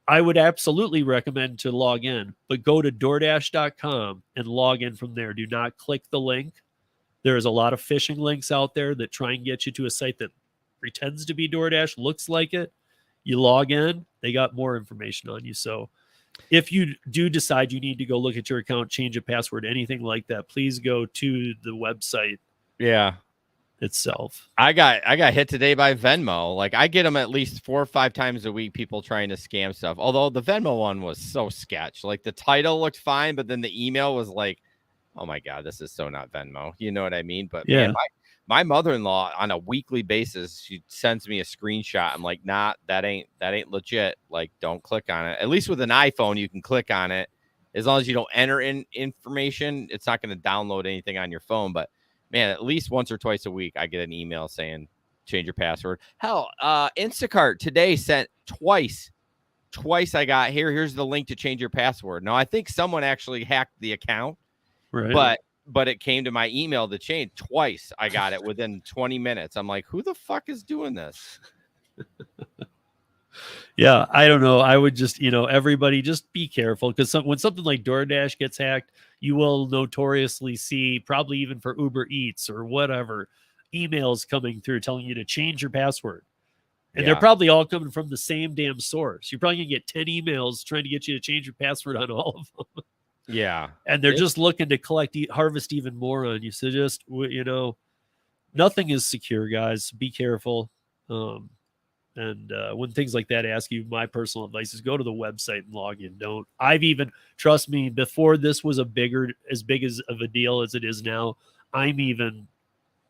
I would absolutely recommend to log in, but go to DoorDash.com and log in from there. Do not click the link. There's a lot of phishing links out there that try and get you to a site that pretends to be DoorDash, looks like it. You log in, they got more information on you. So if you do decide you need to go look at your account, change a password, anything like that, please go to the website. Yeah. Itself. I got hit today by Venmo. Like, I get them at least 4 or 5 times a week, people trying to scam stuff. Although the Venmo one was so sketch. Like, the title looked fine, but then the email was like, oh my God, this is so not Venmo. You know what I mean? But yeah, man, my mother-in-law on a weekly basis, she sends me a screenshot. I'm like, nah, that ain't legit. Like, don't click on it. At least with an iPhone, you can click on it. As long as you don't enter in information, it's not going to download anything on your phone. But man, at least once or twice a week, I get an email saying change your password. Hell, Instacart today sent twice. I got here's the link to change your password. Now, I think someone actually hacked the account, right? But it came to my email to change twice. I got it within 20 minutes. I'm like, who the fuck is doing this? Yeah, I don't know. I would just, everybody just be careful because when something like DoorDash gets hacked, you will notoriously see, probably even for Uber Eats or whatever, emails coming through telling you to change your password. And they're probably all coming from the same damn source. You're probably going to get 10 emails trying to get you to change your password on all of them. Yeah. And they're just looking to harvest even more on you. So just, nothing is secure, guys. Be careful. And when things like that ask you, my personal advice is go to the website and log in. Trust me, before this was as big of a deal as it is now, I'm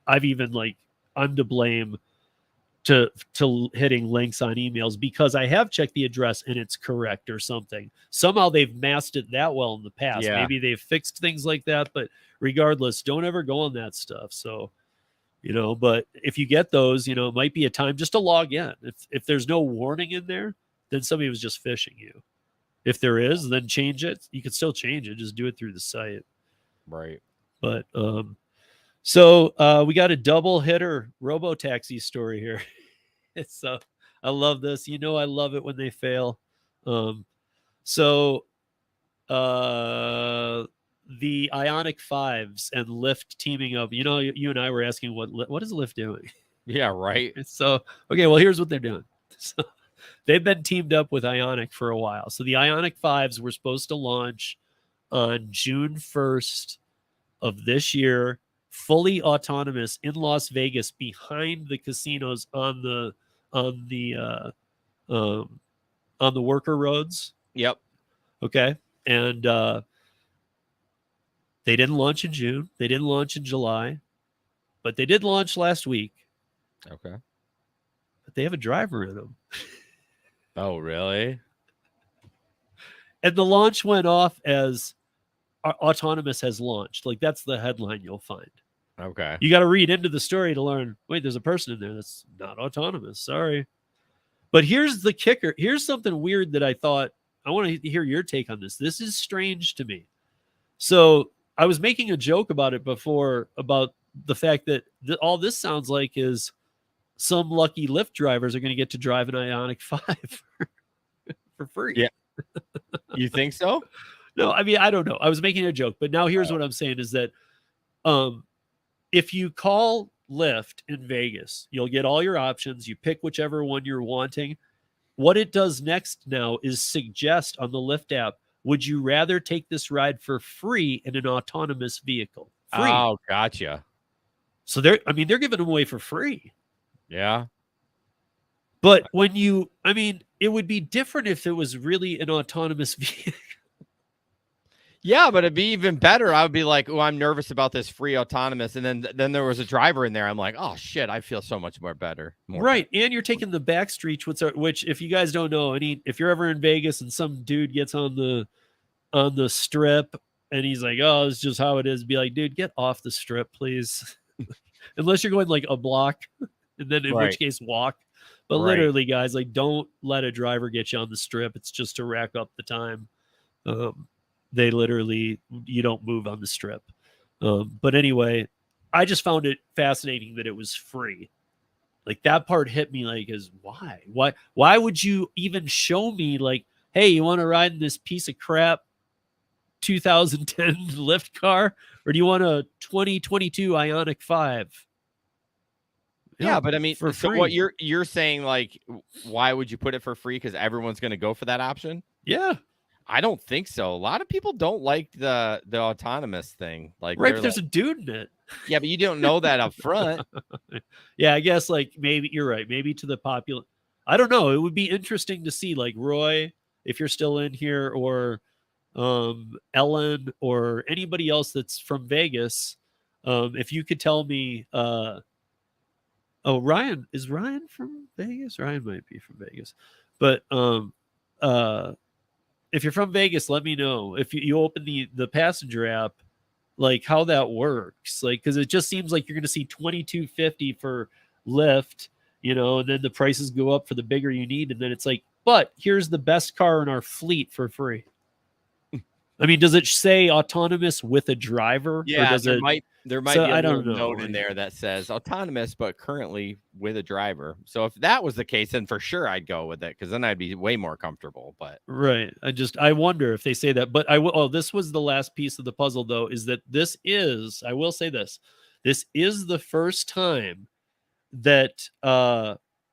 to blame to hitting links on emails because I have checked the address and it's correct or something. Somehow they've masked it that well in the past. Yeah. Maybe they've fixed things like that, but regardless, don't ever go on that stuff. So, but if you get those, it might be a time just to log in. If there's no warning in there, then somebody was just phishing you. If there is, then change it. You can still change it. Just do it through the site. Right. But, so we got a double hitter Robo Taxi story here. I love this. I love it when they fail. So the Ioniq 5s and Lyft teaming up. You and I were asking what is Lyft doing? Yeah, right. So okay, well here's what they're doing. So they've been teamed up with Ioniq for a while. So the Ioniq 5s were supposed to launch on June 1st of this year, fully autonomous in Las Vegas behind the casinos on the worker roads. Yep. Okay. And they didn't launch in June. They didn't launch in July, but they did launch last week. Okay. But they have a driver in them. Oh, really? And the launch went off as autonomous has launched. Like that's the headline you'll find. Okay. You got to read into the story to learn, wait, there's a person in there that's not autonomous. Sorry. But here's the kicker. Here's something weird that I thought, I want to hear your take on this. This is strange to me. So I was making a joke about it before, about the fact that all this sounds like is some lucky Lyft drivers are going to get to drive an Ioniq 5 for free. Yeah. You think so? No, I mean, I don't know. I was making a joke, but now here's what I'm saying is that if you call Lyft in Vegas, you'll get all your options. You pick whichever one you're wanting. What it does next now is suggest on the Lyft app, would you rather take this ride for free in an autonomous vehicle? Free. Oh, gotcha. So they're giving them away for free. Yeah. But it would be different if it was really an autonomous vehicle. Yeah, but it'd be even better. I would be like, oh, I'm nervous about this free autonomous. And then there was a driver in there. I'm like, oh, shit, I feel so much more better. Right. And you're taking the back streets, which if you guys don't know, if you're ever in Vegas and some dude gets on the strip and he's like, oh, it's just how it is, be like, dude, get off the strip, please. Unless you're going like a block, and then in which case walk. But literally, guys, like, don't let a driver get you on the strip. It's just to rack up the time. They literally, you don't move on the strip. But anyway, I just found it fascinating that it was free. Like that part hit me like, why would you even show me like, hey, you want to ride in this piece of crap 2010 Lyft car, or do you want a 2022 Ioniq 5? Yeah, but I mean, for so free. what you're saying, like, why would you put it for free? Because everyone's going to go for that option? Yeah. I don't think so. A lot of people don't like the autonomous thing. Like, right, but there's a dude in it. Yeah, but you don't know that up front. Yeah, I guess like maybe you're right. Maybe to the popular, I don't know. It would be interesting to see like Roy, if you're still in here, or Ellen, or anybody else that's from Vegas. If you could tell me, Ryan, is Ryan from Vegas? Ryan might be from Vegas, but if you're from Vegas, let me know. If you open the passenger app, like how that works, like, because it just seems like you're going to see $22.50 for Lyft, and then the prices go up for the bigger you need, and then it's like, but here's the best car in our fleet for free. I mean, does it say autonomous with a driver? Or Yeah, does there it? might So be a I little don't know. note in there that says autonomous, but currently with a driver. So if that was the case, then for sure I'd go with it because then I'd be way more comfortable. But Right. I wonder if they say that. But I will. Oh, this was the last piece of the puzzle, though. Is that this is? I will say this. This is the first time that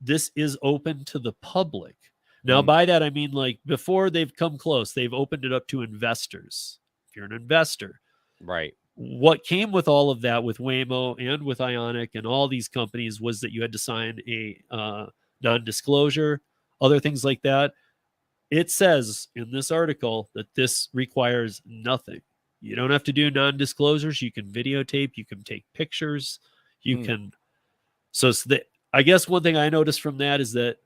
this is open to the public. Now, by that I mean like before they've come close, they've opened it up to investors. If you're an investor, right. what came with all of that with Waymo and with Ionic and all these companies was that you had to sign a non-disclosure, other things like that. It says in this article that this requires nothing. You don't have to do non-disclosures. You can videotape, you can take pictures, you can. So I guess one thing I noticed from that is that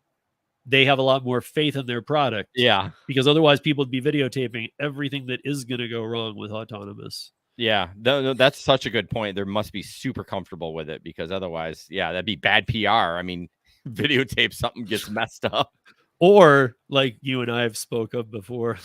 they have a lot more faith in their product. Yeah. Because otherwise people would be videotaping everything that is going to go wrong with autonomous. Yeah, no, that's such a good point. There must be super comfortable with it because otherwise, yeah, that'd be bad PR. I mean, videotape something gets messed up. Or like you and I have spoke of before,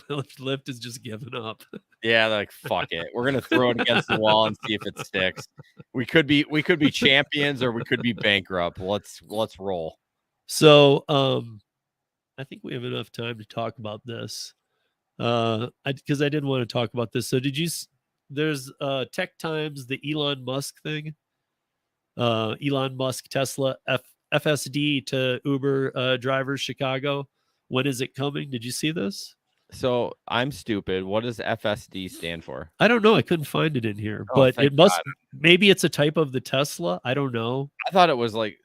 Lyft is just giving up. Yeah, like fuck it. We're gonna throw it against the wall and see if it sticks. We could be champions or we could be bankrupt. Let's roll. So I think we have enough time to talk about this. Because I didn't want to talk about this. So there's Tech Times, the Elon Musk thing. Elon Musk, Tesla, FSD to Uber drivers, Chicago. When is it coming? Did you see this? So I'm stupid. What does FSD stand for? I don't know. I couldn't find it in here, Oh, but thank it must. God. Maybe it's a type of the Tesla. I don't know. I thought it was like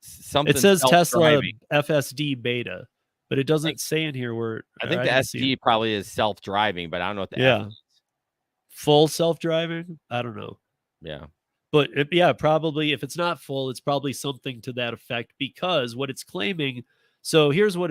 something. It says Tesla self-driving. FSD beta, but it doesn't say in here where. I think the SD probably is self-driving, but I don't know what the F is. Full self-driving. I don't know. Yeah. But probably if it's not full, it's probably something to that effect because what it's claiming. So here's what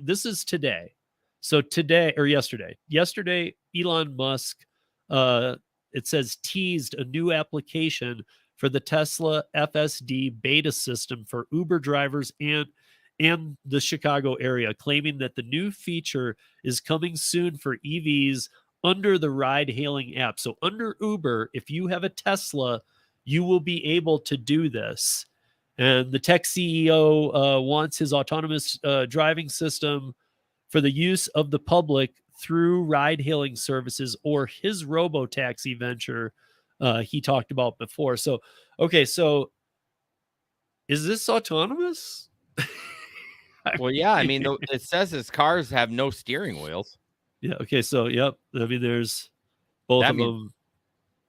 this is today. So today or yesterday, Elon Musk, it says teased a new application for the Tesla FSD beta system for Uber drivers and the Chicago area, claiming that the new feature is coming soon for EVs under the ride-hailing app. So under Uber, if you have a Tesla, you will be able to do this. And the tech CEO wants his autonomous driving system for the use of the public through ride-hailing services or his Robo Taxi venture he talked about before. So, okay, so is this autonomous? Well, yeah, I mean, it says his cars have no steering wheels. Yeah, okay, so, yep. I mean, there's both of them.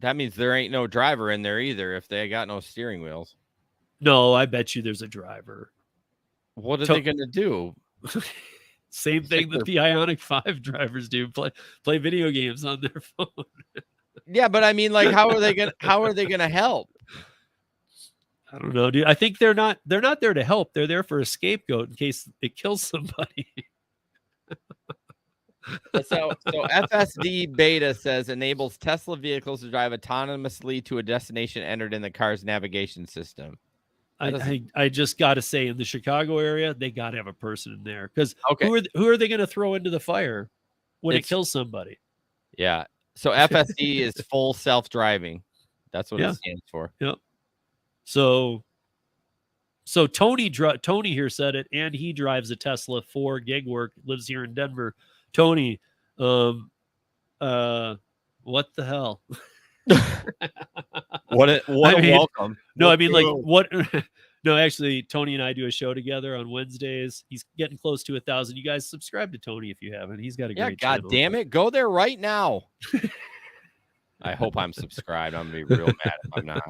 That means there ain't no driver in there either if they got no steering wheels. No, I bet you there's a driver. What are they going to do? Same thing that the Ionic 5 drivers do, play video games on their phone. Yeah, but I mean, like, how are they going to help? I don't know, dude. I think they're not there to help. They're there for a scapegoat in case it kills somebody. So FSD beta says enables Tesla vehicles to drive autonomously to a destination entered in the car's navigation system. I just got to say, in the Chicago area, they got to have a person in there because okay. who are they going to throw into the fire when it kills somebody? Yeah. So FSD is full self-driving. That's what it stands for. Yep. So Tony here said it, and he drives a Tesla for gig work, lives here in Denver. Tony, what the hell? Welcome. No, I mean, like, what? No, actually, Tony and I do a show together on Wednesdays. He's getting close to 1,000. You guys subscribe to Tony if you haven't. He's got a great channel. God damn it. Go there right now. I hope I'm subscribed. I'm going to be real mad if I'm not.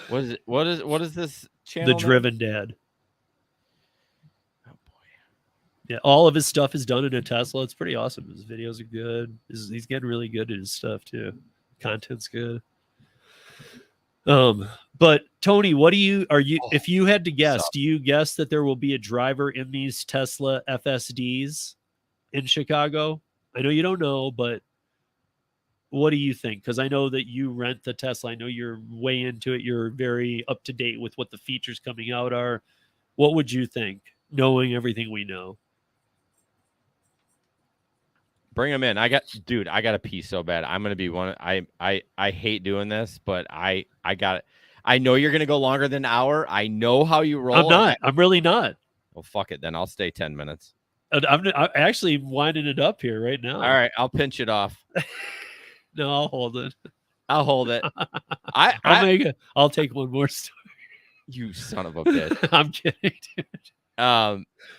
What is it? What is this channel? The Driven Dad. Oh boy. Yeah, all of his stuff is done in a Tesla. It's pretty awesome. His videos are good. He's getting really good at his stuff too. Content's good. But Tony, if you had to guess, do you guess that there will be a driver in these Tesla FSDs in Chicago? I know you don't know, but what do you think? Because I know that you rent the Tesla. I know you're way into it. You're very up to date with what the features coming out are. What would you think, knowing everything we know? Bring him in. I got to pee so bad. I'm going to be one. I hate doing this, but I got it. I know you're going to go longer than an hour. I know how you roll. I'm not. I'm really not. Well, fuck it. Then I'll stay 10 minutes. I'm actually winding it up here right now. All right. I'll pinch it off. No, I'll hold it. I'll hold it. I'll take one more story. You son of a bitch. I'm kidding, dude.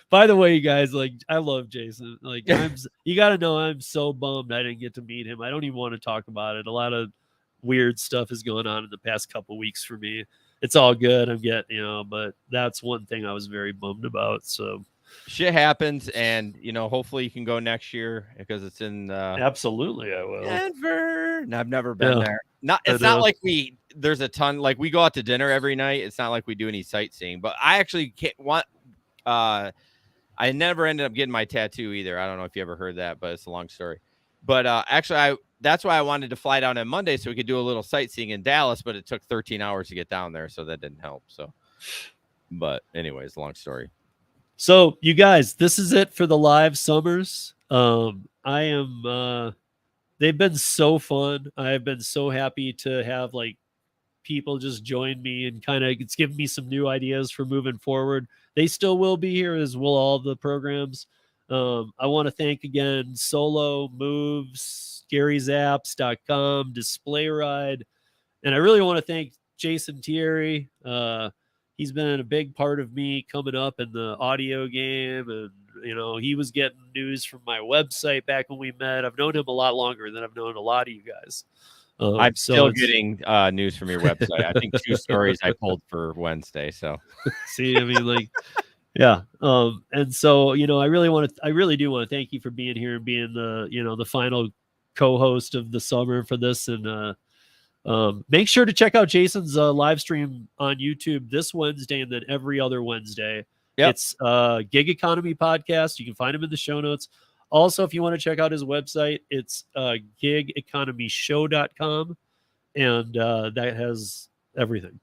By the way, you guys, like, I love Jason. Like, you got to know I'm so bummed I didn't get to meet him. I don't even want to talk about it. A lot of weird stuff is going on in the past couple weeks for me. It's all good. I'm getting, but that's one thing I was very bummed about. So shit happens, and hopefully you can go next year because it's in absolutely I will. Denver. No, I've never been there. It's not like there's a ton, like we go out to dinner every night. It's not like we do any sightseeing, but I actually I never ended up getting my tattoo either. I don't know if you ever heard that, but it's a long story. But actually that's why I wanted to fly down on Monday so we could do a little sightseeing in Dallas, but it took 13 hours to get down there, so that didn't help. So, but anyways, long story. So you guys, this is it for the live summers. They've been so fun. I've been so happy to have like people just join me and it's given me some new ideas for moving forward. They still will be here, as will all the programs. I want to thank again Solo, Moves, GaryZapps.com, Display Ride, and I really want to thank Jason Tieri. He's been a big part of me coming up in the audio game, and he was getting news from my website back when we met. I've known him a lot longer than I've known a lot of you guys. I'm still getting news from your website. I think 2 stories I pulled for Wednesday. So see, I mean, like, yeah. And so, I really do want to thank you for being here and being the final co-host of the summer for this. And make sure to check out Jason's live stream on YouTube this Wednesday and then every other Wednesday. Yep. It's Gig Economy Podcast. You can find him in the show notes. Also, if you want to check out his website, it's gigeconomyshow.com, and that has everything.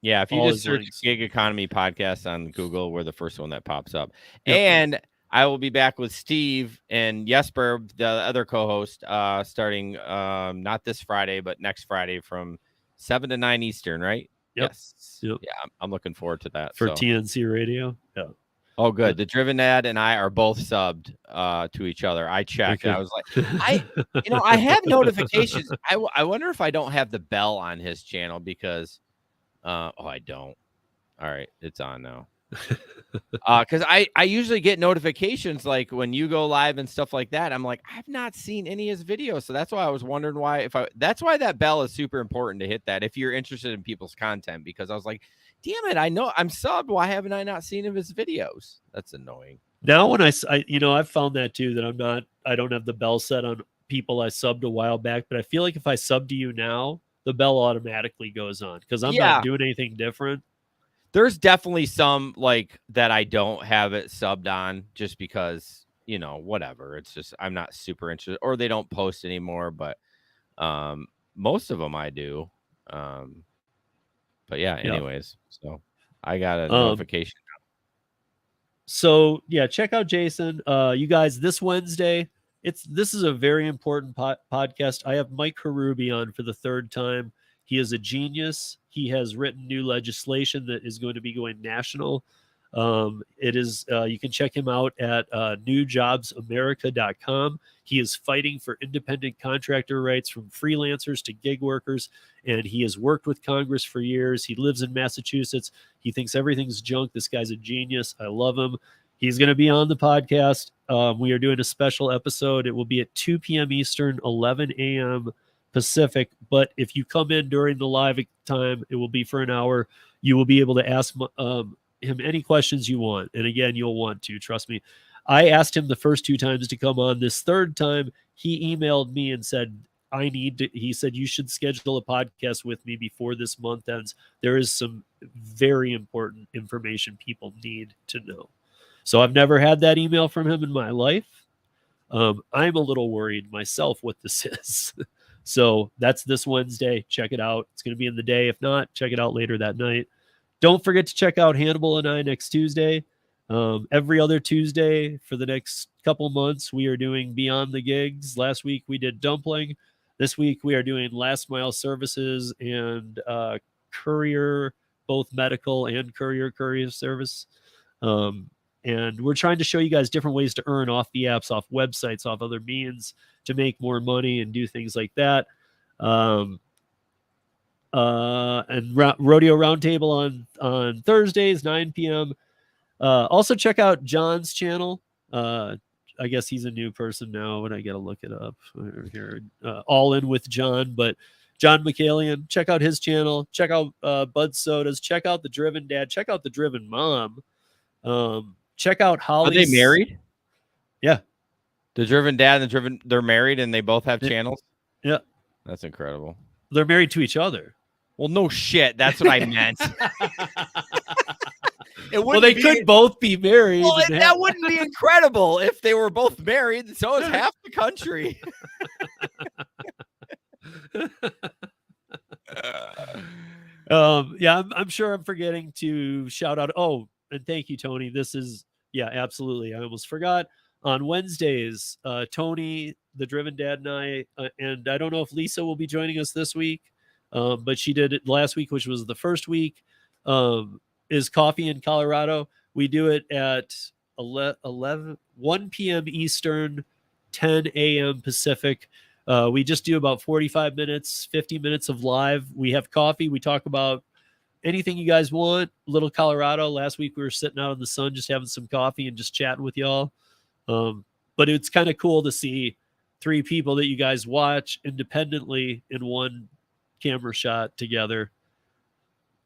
Yeah, if you just search links. Gig Economy Podcast on Google, we're the first one that pops up. Yep. And I will be back with Steve and Jesper, the other co-host, starting not this Friday, but next Friday from 7 to 9 Eastern, right? Yep. Yes. Yep. Yeah, I'm looking forward to that. For TNC Radio. Yeah. Oh, good. The Driven Dad and I are both subbed to each other. I checked. Okay. I was like, I have notifications. I wonder if I don't have the bell on his channel because, I don't. All right, it's on now. Because I usually get notifications like when you go live and stuff like that. I'm like, I've not seen any of his videos, so that's why I was wondering that's why that bell is super important to hit that if you're interested in people's content, because I was like, damn it, I know I'm subbed. Why haven't I not seen of his videos? That's annoying. Now when I've found that too, that I don't have the bell set on people I subbed a while back, but I feel like if I sub to you now, the bell automatically goes on because I'm not doing anything different. There's definitely some like that I don't have it subbed on just because, whatever. It's just I'm not super interested, or they don't post anymore, but most of them I do. But yeah, anyways, so I got a notification. So yeah, check out Jason. You guys, this Wednesday, this is a very important podcast. I have Mike Harubi on for the 3rd time. He is a genius. He has written new legislation that is going to be going national. It is you can check him out at newjobsamerica.com. He is fighting for independent contractor rights from freelancers to gig workers, and he has worked with Congress for years. He lives in Massachusetts. He thinks everything's junk. This guy's a genius. I love him. He's going to be on the podcast. We are doing a special episode. It will be at 2 p.m. Eastern, 11 a.m. Pacific. But if you come in during the live time, it will be for an hour. You will be able to ask him any questions you want. And again, you'll want to, trust me. I asked him the first 2 times to come on. This 3rd time, he emailed me and said, he said, you should schedule a podcast with me before this month ends. There is some very important information people need to know. So I've never had that email from him in my life. I'm a little worried myself what this is. So that's this Wednesday. Check it out. It's going to be in the day. If not, check it out later that night. Don't forget to check out Hannibal and I next Tuesday. Every other Tuesday for the next couple months, we are doing Beyond the Gigs. Last week we did Dumpling. This week we are doing Last Mile Services and Courier, both medical and courier service. And we're trying to show you guys different ways to earn off the apps, off websites, off other means to make more money and do things like that. And Rodeo Roundtable on Thursdays, 9 p.m. Also check out John's channel. I guess he's a new person now, and I got to look it up here. All In with John, but John McCallion, check out his channel. Check out Bud Sodas. Check out The Driven Dad. Check out The Driven Mom. Check out Holly. Are they married? Yeah. The Driven Dad and they're married and they both have channels? Yeah. That's incredible. They're married to each other. Well, no shit. That's what I meant. Well, they could both be married. Well, that wouldn't be incredible if they were both married. So is half the country. Yeah, I'm sure I'm forgetting to shout out. Oh, and thank you, Tony. This is, yeah, absolutely. I almost forgot. On Wednesdays, Tony, the Driven Dad, and I don't know if Lisa will be joining us this week, but she did it last week, which was the first week, is Coffee in Colorado. We do it at 1 p.m. Eastern, 10 a.m. Pacific. We just do about 45 minutes, 50 minutes of live. We have coffee. We talk about anything you guys want. Little Colorado. Last week we were sitting out in the sun, just having some coffee and just chatting with y'all. But it's kind of cool to see three people that you guys watch independently in one camera shot together.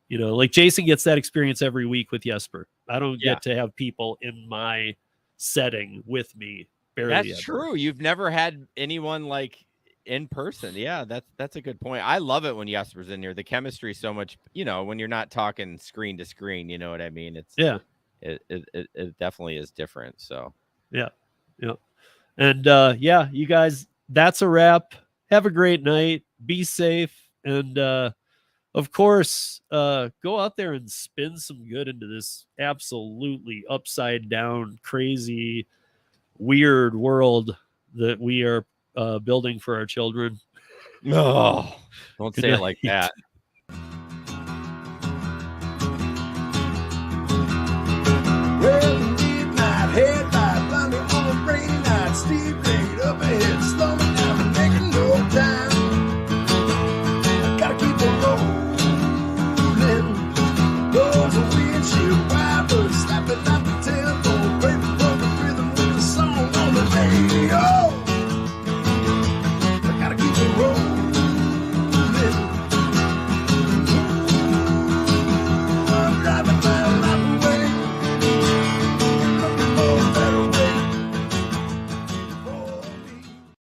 You know, like Jason gets that experience every week with Jesper. I don't get to have people in my setting with me. That's ever. True. You've never had anyone like in person. Yeah, that's a good point. I love it when Jesper's in here. The chemistry is so much, you know, when you're not talking screen to screen, you know what I mean? It's it definitely is different. So yeah. And you guys, that's a wrap. Have a great night. Be safe. And of course, go out there and spin some good into this absolutely upside down, crazy, weird world that we are building for our children. No, don't say it like that.